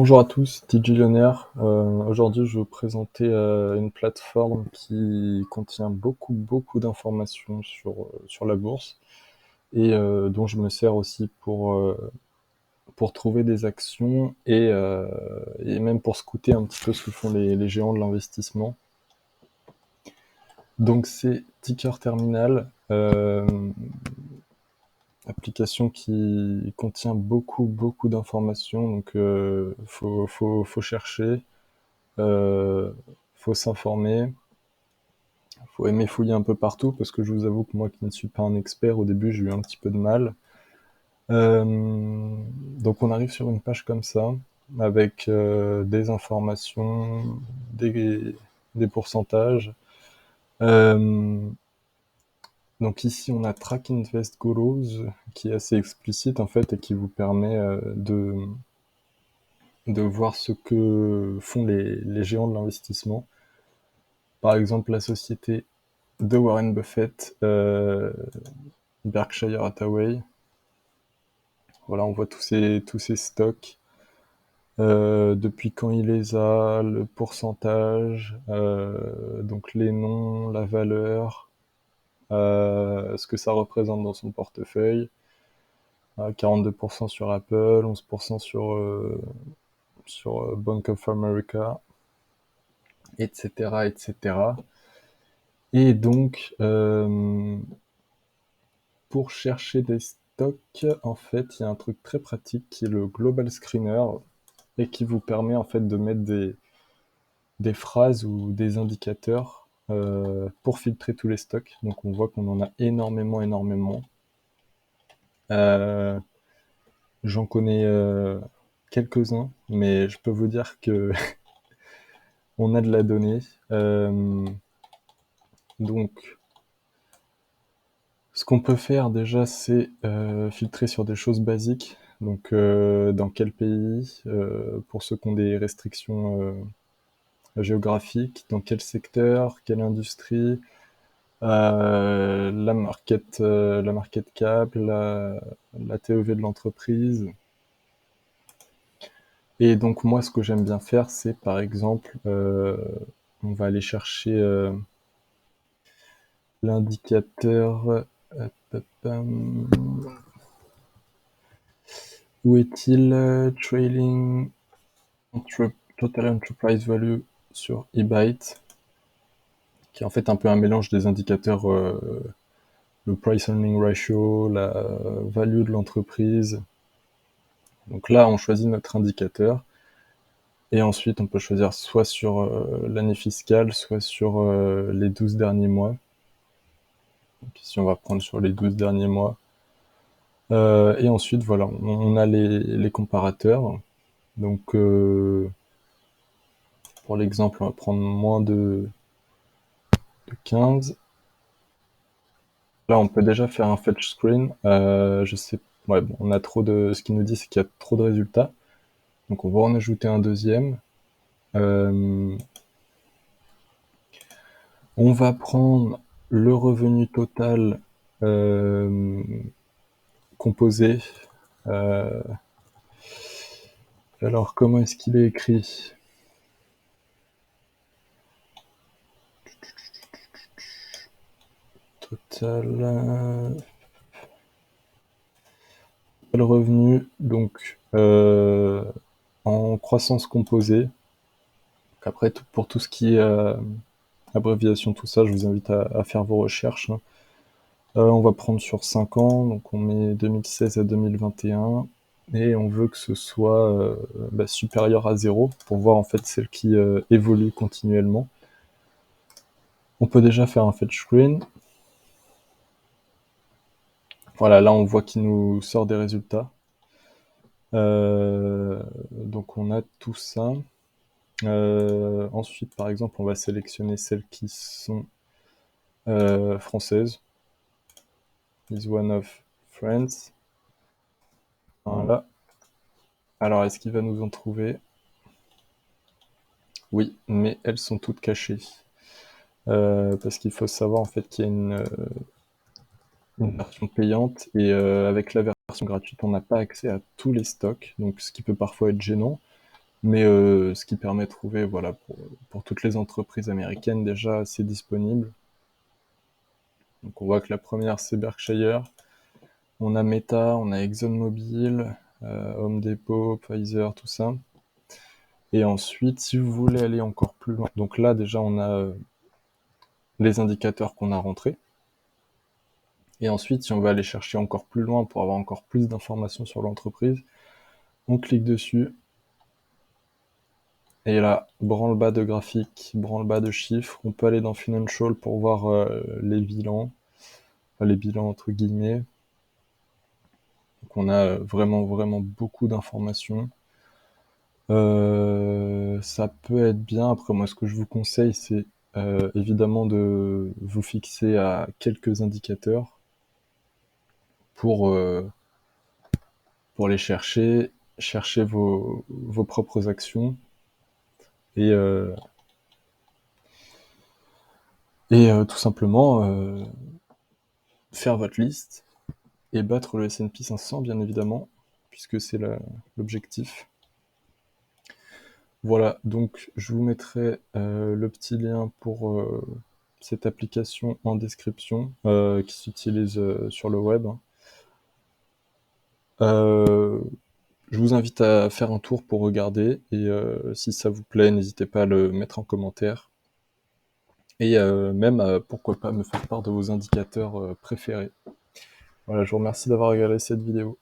Bonjour à tous, TJ Lionnaire. Aujourd'hui, je vais vous présenter une plateforme qui contient beaucoup d'informations sur la bourse et dont je me sers aussi pour trouver des actions et même pour scouter un petit peu ce que font les géants de l'investissement. Donc c'est Ticker Terminal, application qui contient beaucoup d'informations, donc faut chercher. Faut s'informer, faut aimer fouiller un peu partout, parce que je vous avoue que moi qui ne suis pas un expert, au début j'ai eu un petit peu de mal. Donc on arrive sur une page comme ça, avec des informations, des pourcentages. Euh, donc ici on a Track Invest Goals, qui est assez explicite en fait, et qui vous permet de voir ce que font les géants de l'investissement. Par exemple, la société de Warren Buffett, Berkshire Hathaway. Voilà, on voit tous ces stocks, depuis quand il les a, le pourcentage, donc les noms, la valeur, ce que ça représente dans son portefeuille. 42% sur Apple, 11% sur Bank of America, etc., etc. Et donc, pour chercher des stocks, en fait, il y a un truc très pratique qui est le Global Screener et qui vous permet en fait de mettre des phrases ou des indicateurs pour filtrer tous les stocks. Donc on voit qu'on en a énormément. Euh, J'en connais quelques-uns, mais je peux vous dire que on a de la donnée. Donc ce qu'on peut faire déjà, c'est filtrer sur des choses basiques. Donc, dans quel pays, pour ceux qui ont des restrictions géographiques, dans quel secteur, quelle industrie, la market cap, la TEV de l'entreprise. Et donc, moi, ce que j'aime bien faire, c'est par exemple, on va aller chercher l'indicateur. Où est-il? Trailing Total Enterprise Value sur eByte, qui est en fait un peu un mélange des indicateurs, le price earning ratio, la value de l'entreprise. Donc là, on choisit notre indicateur. Et ensuite, on peut choisir soit sur l'année fiscale, soit sur les 12 derniers mois. Donc ici, on va prendre sur les 12 derniers mois. Et ensuite, voilà, on a les comparateurs. Donc, pour l'exemple, on va prendre moins de 15. Là, on peut déjà faire un fetch screen. Je sais, ouais, bon, on a trop de. Ce qu'il nous dit, c'est qu'il y a trop de résultats. Donc, on va en ajouter un deuxième. On va prendre le revenu total composé. Euh, alors, comment est-ce qu'il est écrit? Total, le revenu, donc en croissance composée. Donc après, pour tout ce qui est abréviation, tout ça, je vous invite à faire vos recherches, hein. On va prendre sur 5 ans, donc on met 2016 à 2021, et on veut que ce soit supérieur à 0, pour voir en fait celle qui évolue continuellement. On peut déjà faire un fetch screen. Voilà, là on voit qu'il nous sort des résultats. Donc on a tout ça. Ensuite, par exemple, on va sélectionner celles qui sont françaises. Is one of France. Voilà. Alors, est-ce qu'il va nous en trouver? Oui, mais elles sont toutes cachées. Parce qu'il faut savoir en fait qu'il y a une version payante, et avec la version gratuite, on n'a pas accès à tous les stocks, donc ce qui peut parfois être gênant. Mais ce qui permet de trouver, voilà, pour toutes les entreprises américaines, déjà, c'est disponible. Donc on voit que la première, c'est Berkshire. On a Meta, on a ExxonMobil, Home Depot, Pfizer, tout ça. Et ensuite, si vous voulez aller encore plus loin, donc là déjà on a les indicateurs qu'on a rentrés. Et ensuite, si on veut aller chercher encore plus loin pour avoir encore plus d'informations sur l'entreprise, on clique dessus. Et là, branle-bas de graphique, branle-bas de chiffres. On peut aller dans Financial pour voir les bilans, enfin, les bilans entre guillemets. Donc on a vraiment, vraiment beaucoup d'informations. Ça peut être bien. Après, moi, ce que je vous conseille, c'est évidemment de vous fixer à quelques indicateurs pour, euh, pour les chercher vos propres actions et, euh, et tout simplement faire votre liste et battre le S&P 500, bien évidemment, puisque c'est l'objectif. Voilà, donc je vous mettrai le petit lien pour cette application en description qui s'utilise sur le web. Euh, je vous invite à faire un tour pour regarder et si ça vous plaît, n'hésitez pas à le mettre en commentaire et même pourquoi pas me faire part de vos indicateurs préférés. Voilà, je vous remercie d'avoir regardé cette vidéo.